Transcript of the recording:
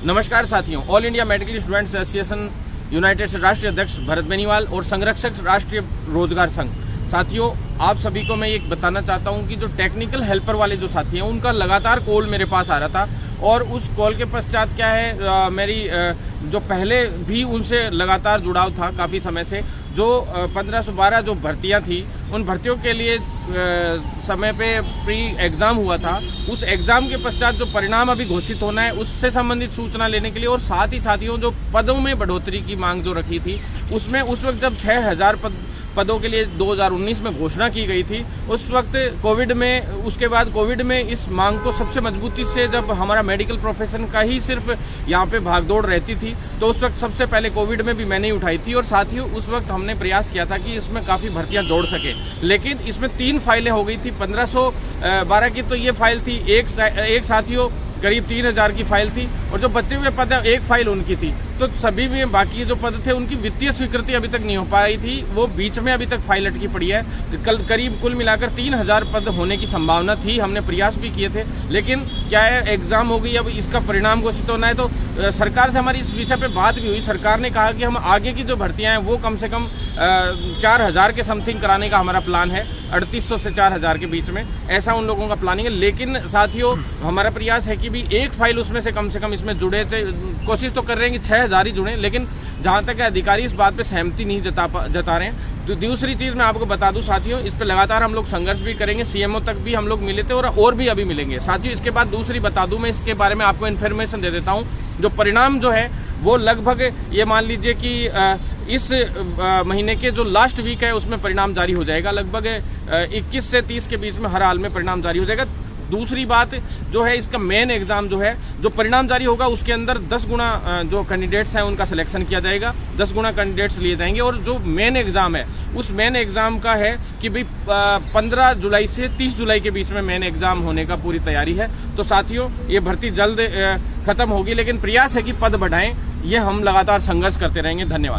नमस्कार साथियों, all India medical students association United से राष्ट्रीय अध्यक्ष भरत बेनीवाल और संरक्षक राष्ट्रीय रोजगार संघ। साथियों, आप सभी को मैं ये बताना चाहता हूं कि जो टेक्निकल हेल्पर वाले जो साथी हैं उनका लगातार कॉल मेरे पास आ रहा था और उस कॉल के पश्चात क्या है मेरी जो पहले भी उनसे लगातार जुड़ाव था काफ़ी समय से। जो 1512 जो भर्तियां थी उन भर्तियों के लिए समय पे प्री एग्ज़ाम हुआ था, उस एग्ज़ाम के पश्चात जो परिणाम अभी घोषित होना है उससे संबंधित सूचना लेने के लिए और साथ ही साथियों जो पदों में बढ़ोतरी की मांग जो रखी थी उसमें उस वक्त जब 6000 पदों के लिए 2019 में घोषणा की गई थी, उस वक्त कोविड में उसके बाद कोविड में इस मांग को सबसे मजबूती से जब हमारा मेडिकल प्रोफेशन का ही सिर्फ यहाँ पे भागदौड़ रहती थी तो उस वक्त सबसे पहले कोविड में भी मैंने ही उठाई थी और साथ ही उस वक्त हमने प्रयास किया था कि इसमें काफ़ी भर्तियां जोड़ सके। लेकिन इसमें 3 फाइलें हो गई थी। 1512 की तो ये फाइल थी, एक साथियों करीब 3000 की फाइल थी और जो बचे हुए पद एक फाइल उनकी थी। तो सभी में बाकी जो पद थे उनकी वित्तीय स्वीकृति अभी तक नहीं हो पाई थी, वो बीच में अभी तक फाइल अटकी पड़ी है। करीब कुल मिलाकर 3000 पद होने की संभावना थी, हमने प्रयास भी किए थे। लेकिन क्या है, एग्जाम हो गई, अब इसका परिणाम घोषित होना है। तो सरकार से हमारी इस विषय पे बात भी हुई। सरकार ने कहा कि हम आगे की जो भर्तियां हैं वो कम से कम 4000 के समथिंग कराने का हमारा प्लान है, 3800 से 4000 के बीच में, ऐसा उन लोगों का प्लानिंग है। लेकिन साथियों, हमारा प्रयास है कि भी एक फाइल उसमें से कम इसमें जुड़े। कोशिश तो कर रहे हैं कि 6000 ही जुड़े, लेकिन जहां तक अधिकारी इस बात पे सहमति नहीं जता रहे हैं। तो दूसरी चीज मैं आपको बता दूं साथियों, इस पे लगातार हम लोग संघर्ष भी करेंगे। सीएमओ तक भी हम लोग मिले थे और भी अभी मिलेंगे साथियों। इसके बाद दूसरी बता दूं, मैं इसके बारे में आपको इन्फॉर्मेशन दे देता हूं। जो परिणाम जो है वो लगभग ये मान लीजिए कि इस महीने के जो लास्ट वीक है उसमें परिणाम जारी हो जाएगा। लगभग 21 से 30 के बीच में हर हाल में परिणाम जारी हो जाएगा। दूसरी बात जो है, इसका मेन एग्जाम जो है, जो परिणाम जारी होगा उसके अंदर 10 गुना जो कैंडिडेट्स हैं उनका सिलेक्शन किया जाएगा, 10 गुना कैंडिडेट्स लिए जाएंगे। और जो मेन एग्जाम है उस मेन एग्जाम का है कि भाई 15 जुलाई से 30 जुलाई के बीच में मेन एग्जाम होने का पूरी तैयारी है। तो साथियों, ये भर्ती जल्द खत्म होगी, लेकिन प्रयास है कि पद बढ़ाएं। ये हम लगातार संघर्ष करते रहेंगे। धन्यवाद।